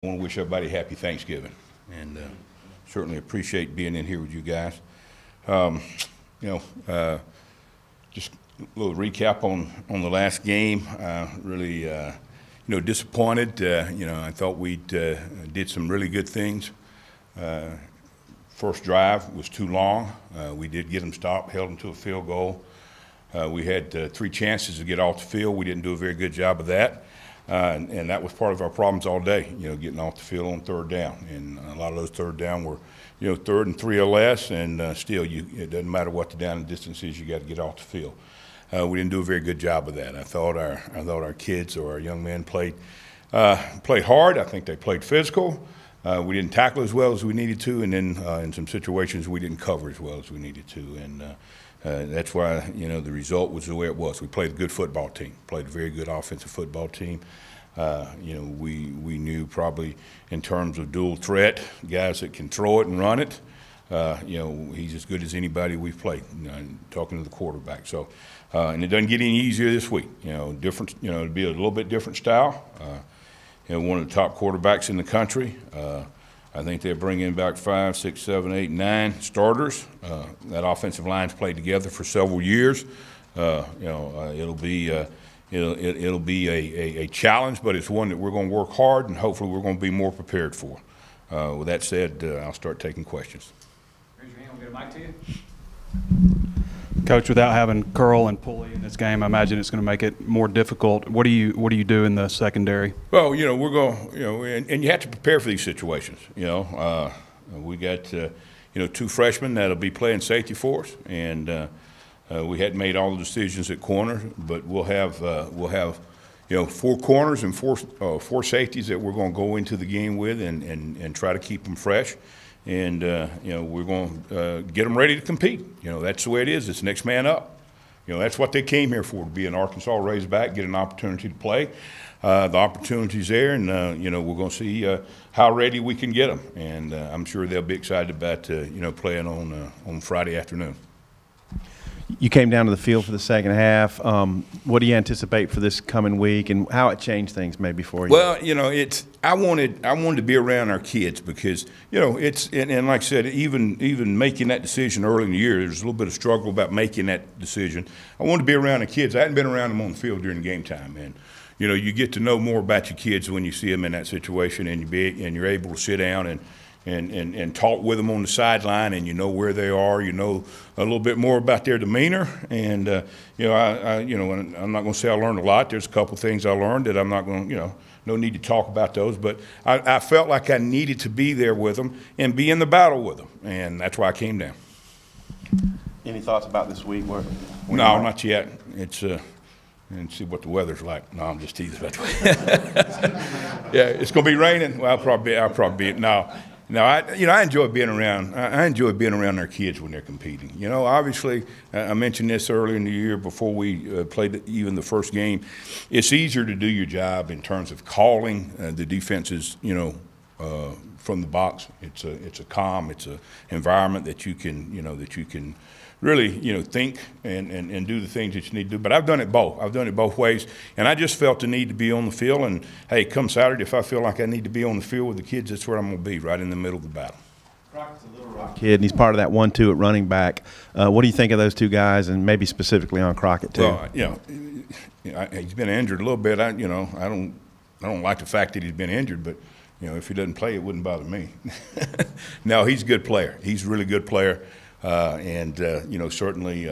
I want to wish everybody happy Thanksgiving, and certainly appreciate being in here with you guys. Just a little recap on the last game. Really, disappointed. I thought we did some really good things. First drive was too long. We did get them stopped, held them to a field goal. We had 3 chances to get off the field. We didn't do a very good job of that. And that was part of our problems all day, getting off the field on third down. And a lot of those third down were, 3rd and 3 or less, and still it doesn't matter what the down and distance is, you got to get off the field. We didn't do a very good job of that. I thought our kids or our young men played hard. I think they played physical. We didn't tackle as well as we needed to, and then in some situations we didn't cover as well as we needed to. And that's why, the result was the way it was. We played a good football team, played a very good offensive football team. We knew probably in terms of dual threat, guys that can throw it and run it, he's as good as anybody we've played, talking to the quarterback. So, and it doesn't get any easier this week. Different, it'll be a little bit different style. One of the top quarterbacks in the country. I think they're bringing back 5, 6, 7, 8, 9 starters. That offensive line's played together for several years. It'll be a challenge, but it's one that we're going to work hard, and hopefully we're going to be more prepared for. With that said, I'll start taking questions. Raise your hand. We'll get a mic to you. Coach, without having Curl and Pulley in this game, I imagine it's going to make it more difficult. What do you do in the secondary? Well, we're going, and you have to prepare for these situations. We got 2 freshmen that'll be playing safety for us, and we hadn't made all the decisions at corner, but we'll have 4 corners and 4 safeties that we're going to go into the game with, and try to keep them fresh. And, we're going to get them ready to compete. That's the way it is. It's next man up. That's what they came here for, to be an Arkansas Razorback, get an opportunity to play. The opportunity's there, and, we're going to see how ready we can get them. And I'm sure they'll be excited about, playing on Friday afternoon. You came down to the field for the second half. What do you anticipate for this coming week, and how it changed things maybe for you? Well, I wanted to be around our kids because it's and like I said, even making that decision early in the year, there's a little bit of struggle about making that decision. I wanted to be around the kids. I hadn't been around them on the field during game time, and you get to know more about your kids when you see them in that situation, and you're able to sit down and talk with them on the sideline, and where they are, a little bit more about their demeanor. And I'm not going to say I learned a lot. There's a couple things I learned that I'm not going to, no need to talk about those. But I felt like I needed to be there with them and be in the battle with them, and that's why I came down. Any thoughts about this week? No, not yet. It's and see what the weather's like. No, I'm just teasing about the weather. Yeah, it's going to be raining. Well, I'll probably be no. No, I enjoy being around. I enjoy being around our kids when they're competing. Obviously, I mentioned this earlier in the year before we played even the first game. It's easier to do your job in terms of calling the defenses, from the box. It's a calm, it's an environment that you can really, think and do the things that you need to do. But I've done it both. I've done it both ways. And I just felt the need to be on the field. And, hey, come Saturday, if I feel like I need to be on the field with the kids, that's where I'm going to be, right in the middle of the battle. Crockett's a Little Rock kid, and he's part of that 1-2 at running back. What do you think of those 2 guys, and maybe specifically on Crockett, too? Well, he's been injured a little bit. I don't like the fact that he's been injured, but, if he doesn't play, it wouldn't bother me. No, he's a good player. He's a really good player. Certainly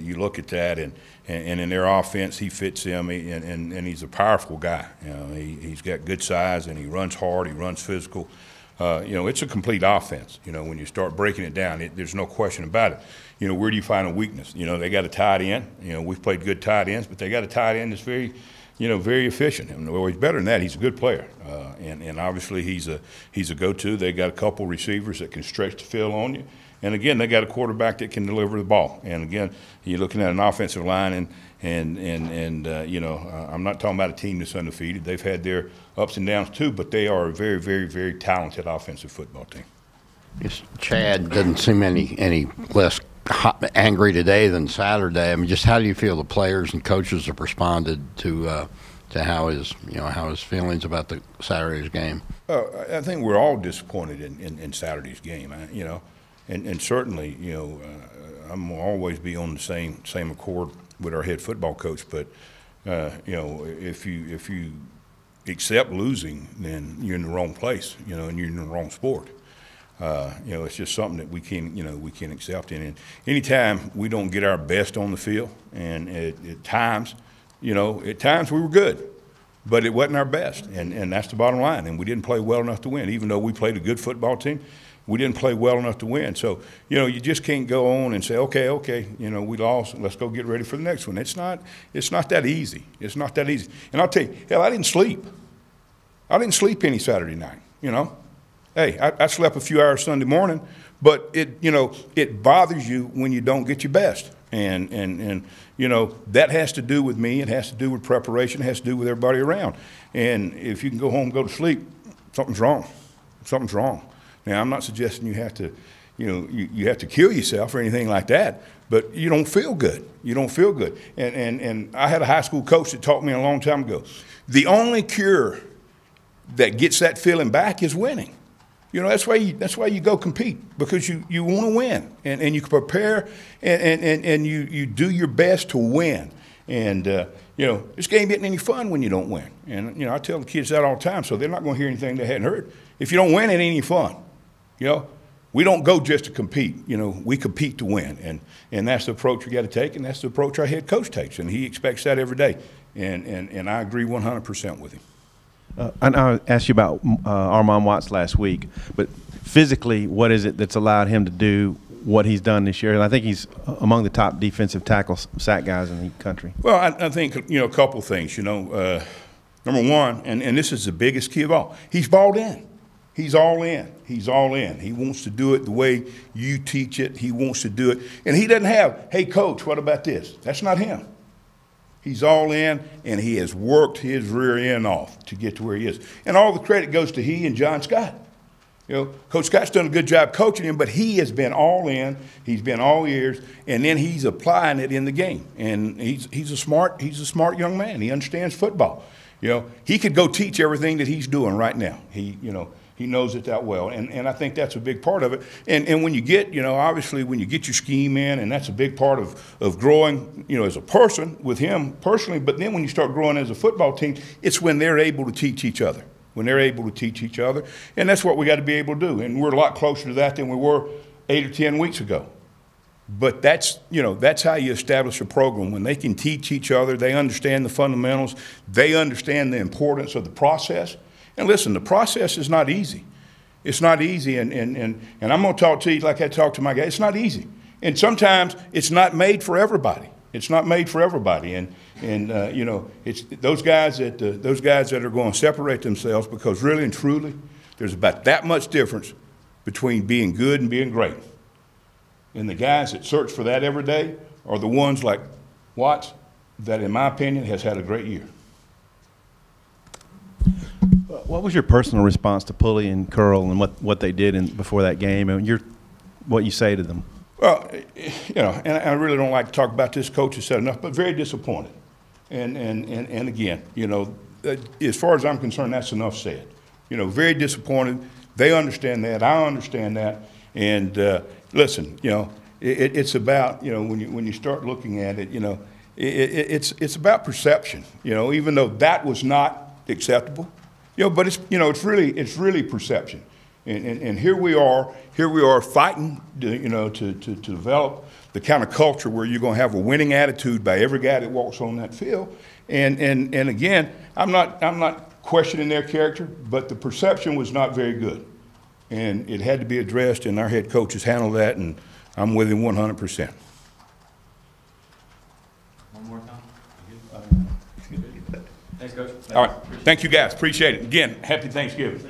you look at that, and in their offense, he fits them, and he's a powerful guy. He's got good size, and he runs hard, he runs physical. It's a complete offense. When you start breaking it down, there's no question about it. Where do you find a weakness? They got a tight end. We've played good tight ends, but they got a tight end that's very efficient. And well, he's better than that. He's a good player, and obviously he's a go-to. They got a couple receivers that can stretch the field on you. And again, they got a quarterback that can deliver the ball. And again, you're looking at an offensive line, and I'm not talking about a team that's undefeated. They've had their ups and downs too, but they are a very, very, very talented offensive football team. Yes, Chad doesn't seem any less angry today than Saturday. I mean, just how do you feel the players and coaches have responded to to how his feelings about the Saturday's game? I think we're all disappointed in Saturday's game, and certainly, I'm gonna always be on the same accord with our head football coach. But if you accept losing, then you're in the wrong place, and you're in the wrong sport. It's just something that we can't accept. And anytime we don't get our best on the field, and at times we were good, but it wasn't our best, and that's the bottom line. And we didn't play well enough to win, even though we played a good football team. We didn't play well enough to win. So, you just can't go on and say, okay, we lost, let's go get ready for the next one. It's not that easy. It's not that easy. And I'll tell you, hell, I didn't sleep. I didn't sleep any Saturday night, Hey, I slept a few hours Sunday morning, but it bothers you when you don't get your best. And that has to do with me. It has to do with preparation. It has to do with everybody around. And if you can go home and go to sleep, something's wrong. Something's wrong. Now, I'm not suggesting you have to, you have to kill yourself or anything like that, but you don't feel good. You don't feel good. And I had a high school coach that taught me a long time ago, the only cure that gets that feeling back is winning. That's why you go compete, because you want to win, and you can prepare and you do your best to win. And this game isn't any fun when you don't win. And I tell the kids that all the time, so they're not going to hear anything they hadn't heard. If you don't win, it ain't any fun. We don't go just to compete. We compete to win, and that's the approach we got to take, and that's the approach our head coach takes, and he expects that every day. And I agree 100% with him. I asked you about Armon Watts last week, but physically, what is it that's allowed him to do what he's done this year? And I think he's among the top defensive tackle sack guys in the country. Well, I think, a couple of things, Number one, and this is the biggest key of all, he's balled in. He's all in. He's all in. He wants to do it the way you teach it. He wants to do it. And he doesn't have, hey, coach, what about this? That's not him. He's all in, and he has worked his rear end off to get to where he is. And all the credit goes to he and John Scott. Coach Scott's done a good job coaching him, but he has been all in. He's been all ears, and then he's applying it in the game. And he's a smart young man. He understands football. He could go teach everything that he's doing right now. He knows it that well, and I think that's a big part of it. And when you get, obviously when you get your scheme in, and that's a big part of growing, as a person with him personally, but then when you start growing as a football team, it's when they're able to teach each other. When they're able to teach each other, and that's what we got to be able to do. And we're a lot closer to that than we were 8 or 10 weeks ago. But that's how you establish a program, when they can teach each other, they understand the fundamentals, they understand the importance of the process. And listen, the process is not easy. It's not easy, and I'm going to talk to you like I talk to my guys. It's not easy. And sometimes it's not made for everybody. It's not made for everybody, and it's those guys that are going to separate themselves, because really and truly, there's about that much difference between being good and being great. And the guys that search for that every day are the ones like Watts, that, in my opinion, has had a great year. What was your personal response to Pulley and Curl and what they did before that game, and what you say to them? Well, and I really don't like to talk about this. Coach has said enough, but very disappointed. And again, as far as I'm concerned, that's enough said. Very disappointed. They understand that. I understand that. And listen, it's about, when you start looking at it, it's about perception. Even though that was not acceptable, but it's really perception. And here we are fighting, to develop the kind of culture where you're going to have a winning attitude by every guy that walks on that field. And again, I'm not questioning their character, but the perception was not very good, and it had to be addressed. And our head coach has handled that, and I'm with him 100%. One more time. Thanks, Coach. All right, thank you guys. Appreciate it. Again, happy Thanksgiving.